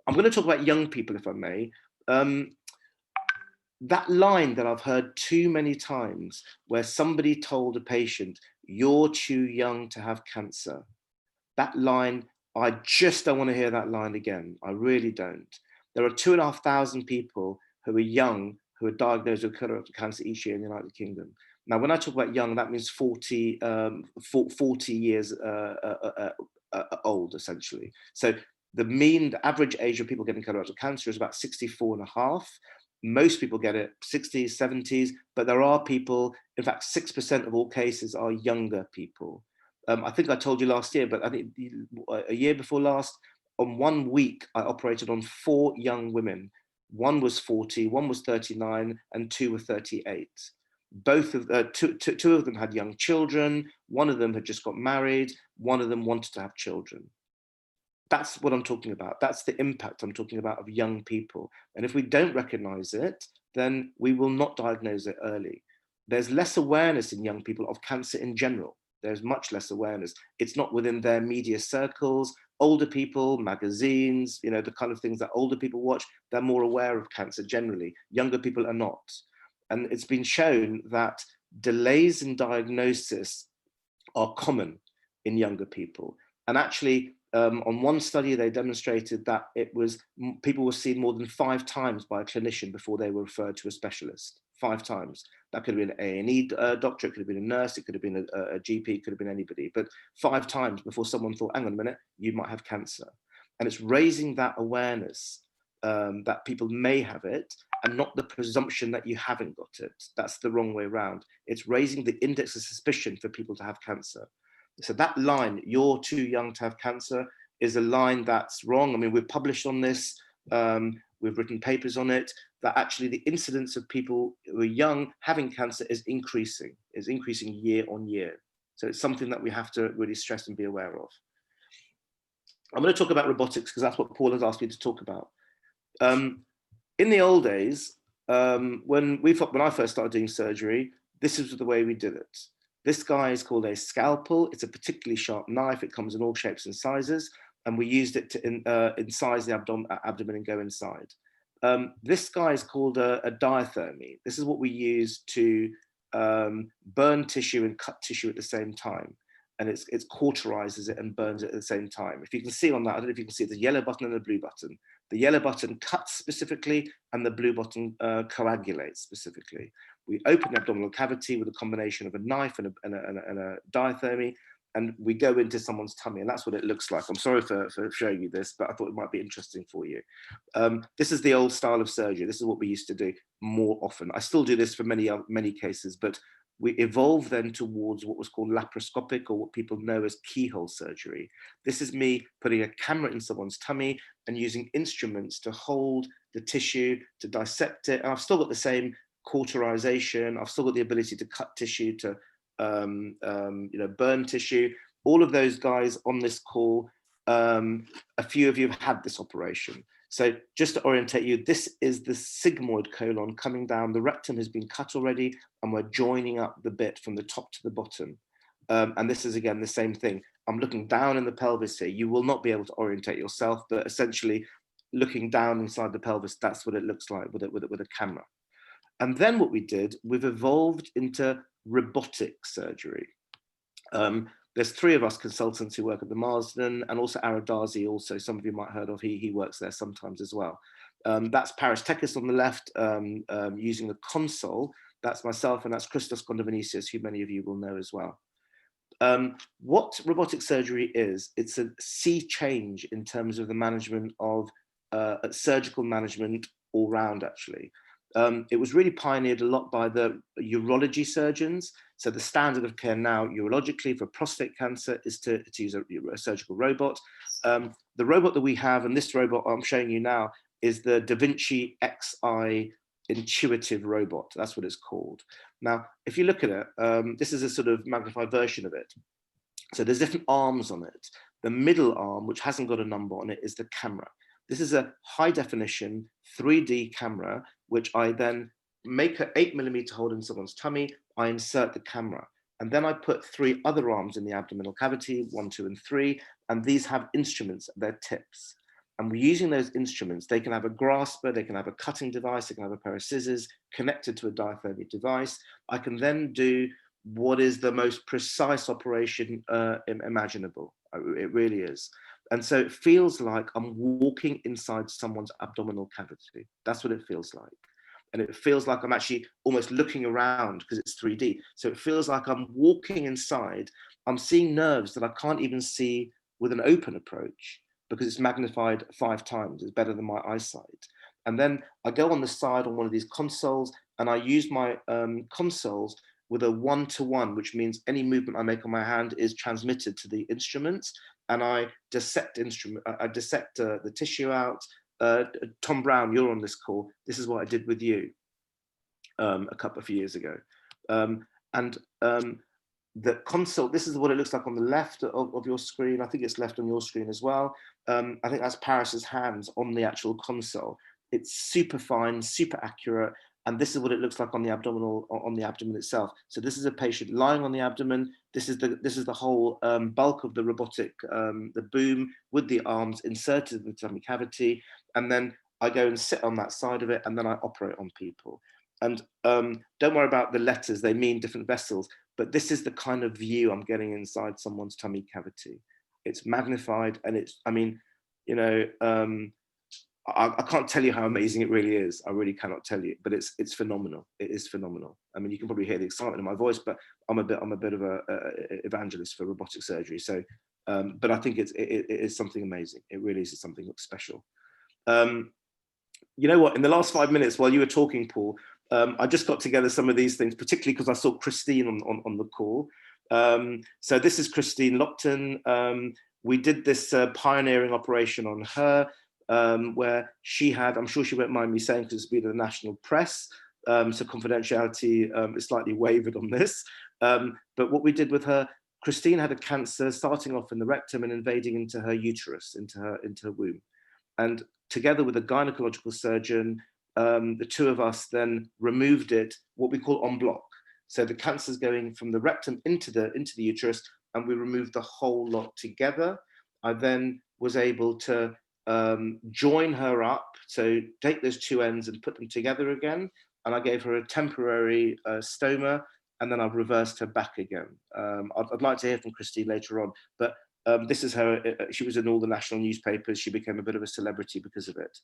I'm going to talk about young people, if I may. Um, that line that I've heard too many times, where somebody told a patient, "You're too young to have cancer." That line, I just don't want to hear that line again. I really don't. There are 2,500 people who are young who are diagnosed with colorectal cancer each year in the United Kingdom. Now, when I talk about young, that means 40 years old, essentially. So the average age of people getting colorectal cancer is about 64 and a half. Most people get it 60s, 70s, but there are people, in fact, 6% of all cases are younger people. I think I told you last year, but I think a year before last, on 1 week, I operated on 4 young women. One was 40, one was 39, and two were 38. Two of them had young children. One of them had just got married. One of them wanted to have children. That's what I'm talking about. That's the impact I'm talking about of young people. And if we don't recognize it, then we will not diagnose it early. There's less awareness in young people of cancer in general. There's much less awareness. It's not within their media circles. Older people, magazines, the kind of things that older people watch, they're more aware of cancer generally. Younger people are not. And it's been shown that delays in diagnosis are common in younger people. And actually, on one study, they demonstrated that people were seen more than 5 times by a clinician before they were referred to a specialist. 5 times. That could have been an A&E doctor, it could have been a nurse, it could have been a GP, it could have been anybody, but 5 times before someone thought, hang on a minute, you might have cancer. And it's raising that awareness that people may have it, and not the presumption that you haven't got it. That's the wrong way around. It's raising the index of suspicion for people to have cancer. So that line, "You're too young to have cancer," is a line that's wrong. I mean, we've published on this, we've written papers on it, that actually the incidence of people who are young having cancer is increasing year on year. So it's something that we have to really stress and be aware of. I'm going to talk about robotics because that's what Paul has asked me to talk about. In the old days, when I first started doing surgery, this is the way we did it. This guy is called a scalpel. It's a particularly sharp knife. It comes in all shapes and sizes, and we used it to incise the abdomen and go inside. This guy is called a diathermy. This is what we use to burn tissue and cut tissue at the same time. And it cauterizes it and burns it at the same time. If you can see on that, I don't know if you can see the yellow button and the blue button. The yellow button cuts specifically, and the blue button coagulates specifically. We open the abdominal cavity with a combination of a knife and a diathermy, and we go into someone's tummy, and that's what it looks like. I'm sorry for showing you this, but I thought it might be interesting for you. This is the old style of surgery. This is what we used to do more often. I still do this for many cases, but we evolved then towards what was called laparoscopic, or what people know as keyhole surgery. This is me putting a camera in someone's tummy and using instruments to hold the tissue, to dissect it. And I've still got the same cauterization. I've still got the ability to cut tissue, to burn tissue. All of those guys on this call, a few of you have had this operation. So just to orientate you, this is the sigmoid colon coming down. The rectum has been cut already, and we're joining up the bit from the top to the bottom. And this is, again, the same thing. I'm looking down in the pelvis here. You will not be able to orientate yourself, but essentially looking down inside the pelvis, that's what it looks like with a camera. And then what we did, we've evolved into robotic surgery. There's 3 of us consultants who work at the Marsden, and also Aradazi, also some of you might have heard of. He works there sometimes as well. That's Paris Tekis on the left, using the console. That's myself, and that's Christos Kondovinicius, who many of you will know as well. What robotic surgery is, it's a sea change in terms of the management of surgical management all round, actually. It was really pioneered a lot by the urology surgeons. So the standard of care now urologically for prostate cancer is to use a surgical robot. The robot that we have, and this robot I'm showing you now, is the Da Vinci Xi intuitive robot. That's what it's called. Now, if you look at it, this is a sort of magnified version of it. So there's different arms on it. The middle arm, which hasn't got a number on it, is the camera. This is a high definition 3D camera, which I then make an 8mm hole in someone's tummy. I insert the camera, and then I put 3 other arms in the abdominal cavity, 1, 2, and 3, and these have instruments at their tips. and we're using those instruments. They can have a grasper, they can have a cutting device, they can have a pair of scissors connected to a diathermic device. I can then do what is the most precise operation imaginable. It really is. And so it feels like I'm walking inside someone's abdominal cavity. That's what it feels like. And it feels like I'm actually almost looking around because it's 3D. So it feels like I'm walking inside. I'm seeing nerves that I can't even see with an open approach because it's magnified 5 times. It's better than my eyesight. And then I go on the side on one of these consoles and I use my consoles with a one-to-one, which means any movement I make on my hand is transmitted to the instruments, and I dissect the tissue out. Tom Brown, you're on this call. This is what I did with you a couple of years ago. And the console, this is what it looks like on the left of your screen. I think it's left on your screen as well. I think that's Paris's hands on the actual console. It's super fine, super accurate. And this is what it looks like on the abdomen itself. So this is a patient lying on the abdomen. This is the whole bulk of the robotic, the boom with the arms inserted in the tummy cavity. And then I go and sit on that side of it, and then I operate on people. And don't worry about the letters, they mean different vessels, but this is the kind of view I'm getting inside someone's tummy cavity. It's magnified, and it's, I mean, you know, I can't tell you how amazing it really is. I really cannot tell you, but it's phenomenal. It is phenomenal. I mean, you can probably hear the excitement in my voice, but I'm a bit of a evangelist for robotic surgery. So, but I think it is something amazing. It really is something special. You know what? In the last 5 minutes while you were talking, Paul, I just got together some of these things, particularly because I saw Christine on the call. So this is Christine Lopton. We did this pioneering operation on her. Where she had, I'm sure she won't mind me saying because it's been in the national press, so confidentiality is slightly wavered on this. But what we did with her, Christine had a cancer starting off in the rectum and invading into her uterus, into her womb. And together with a gynecological surgeon, the two of us then removed it, what we call en bloc. So the cancer's going from the rectum into the uterus, and we removed the whole lot together. I then was able to join her up, so take those two ends and put them together again. And I gave her a temporary stoma, and then I've reversed her back again. I'd like to hear from Christine later on, but this is her. She was in all the national newspapers. She became a bit of a celebrity because of it.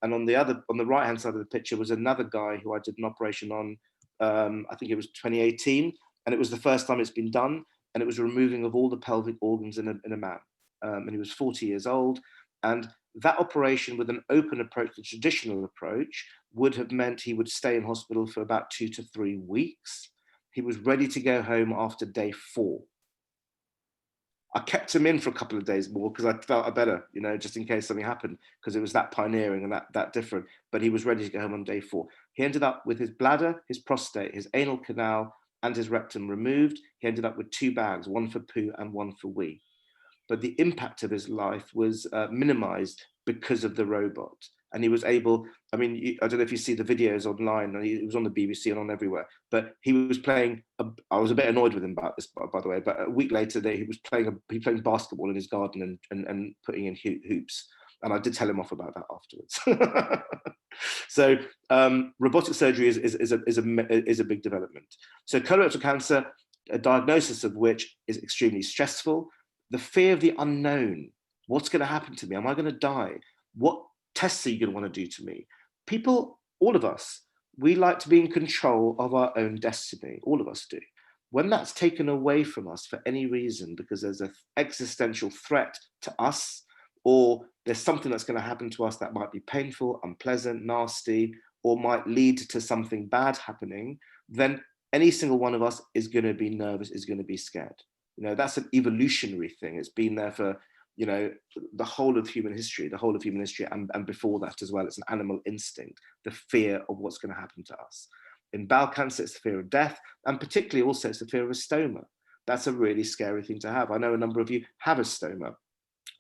And on the right-hand side of the picture was another guy who I did an operation on. I think it was 2018, and it was the first time it's been done. And it was removing of all the pelvic organs in a man. And he was 40 years old. And that operation with an open approach, the traditional approach, would have meant he would stay in hospital for about 2 to 3 weeks. He was ready to go home after day 4. I kept him in for a couple of days more because I felt I better, you know, just in case something happened, because it was that pioneering and that different. But he was ready to go home on day 4. He ended up with his bladder, his prostate, his anal canal, and his rectum removed. He ended up with 2 bags, one for poo and one for wee. But the impact of his life was minimized because of the robot. And he was able, I mean, I don't know if you see the videos online, and he was on the BBC and on everywhere, but he was playing, I was a bit annoyed with him about this, by the way, but a week later he was playing basketball in his garden and putting in hoops. And I did tell him off about that afterwards. So robotic surgery is a big development. So colorectal cancer, a diagnosis of which is extremely stressful. The fear of the unknown. What's going to happen to me? Am I going to die? What tests are you going to want to do to me? People, all of us, we like to be in control of our own destiny. All of us do. When that's taken away from us for any reason, because there's an existential threat to us, or there's something that's going to happen to us that might be painful, unpleasant, nasty, or might lead to something bad happening, then any single one of us is going to be nervous, is going to be scared. You know, that's an evolutionary thing. It's been there for, you know, the whole of human history, and before that as well. It's an animal instinct, the fear of what's going to happen to us. In bowel cancer, it's the fear of death, and particularly also it's the fear of a stoma. That's a really scary thing to have. I know a number of you have a stoma.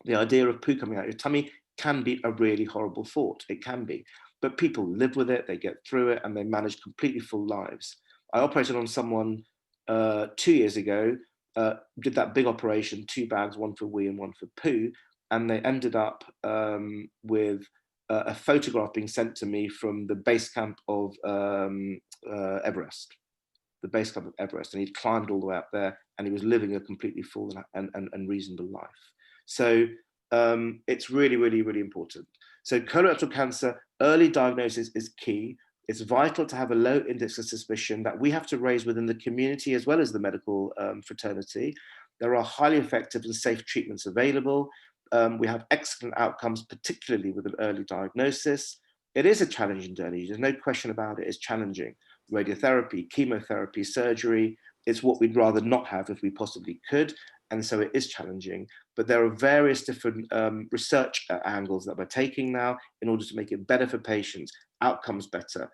The idea of poo coming out your tummy can be a really horrible thought. It can be. But people live with it, they get through it, and they manage completely full lives. I operated on someone 2 years ago, did that big operation, 2 bags, one for wee and one for poo. and they ended up with a photograph being sent to me from the base camp of Everest, the base camp of Everest, and he'd climbed all the way up there, and he was living a completely full and reasonable life. So it's really, really, really important. So colorectal cancer, early diagnosis is key. It's vital to have a low index of suspicion that we have to raise within the community as well as the medical fraternity. There are highly effective and safe treatments available. We have excellent outcomes, particularly with an early diagnosis. It is a challenging journey. There's no question about it. It's challenging. Radiotherapy, chemotherapy, surgery, it's what we'd rather not have if we possibly could. And so it is challenging. But there are various different research angles that we're taking now in order to make it better for patients, outcomes better,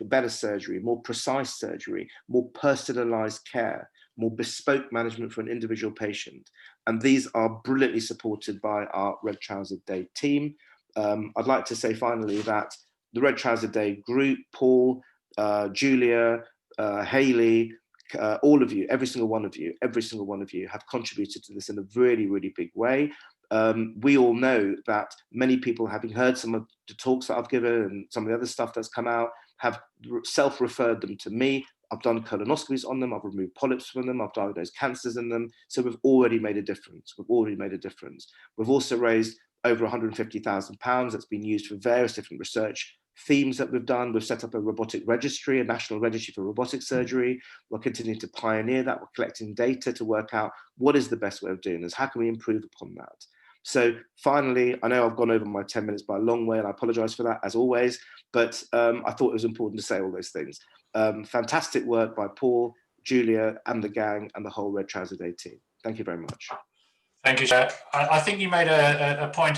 better surgery, more precise surgery, more personalized care, more bespoke management for an individual patient. And these are brilliantly supported by our Red Trouser Day team. I'd like to say finally that the Red Trouser Day group, Paul, Julia, Hayley, all of you, every single one of you have contributed to this in a really, really big way. We all know that many people, having heard some of the talks that I've given and some of the other stuff that's come out, have self-referred them to me. I've done colonoscopies on them, I've removed polyps from them, I've diagnosed cancers in them. So we've already made a difference. We've also raised over £150,000 that's been used for various different research themes that we've done. We've set up a robotic registry, a national registry for robotic surgery. We're continuing to pioneer that. We're collecting data to work out what is the best way of doing this. How can we improve upon that? So finally, I know I've gone over my 10 minutes by a long way, and I apologize for that as always, but I thought it was important to say all those things. Fantastic work by Paul, Julia, and the gang, and the whole Red Trouser Day team. Thank you very much. Thank you, Chair. I think you made a point at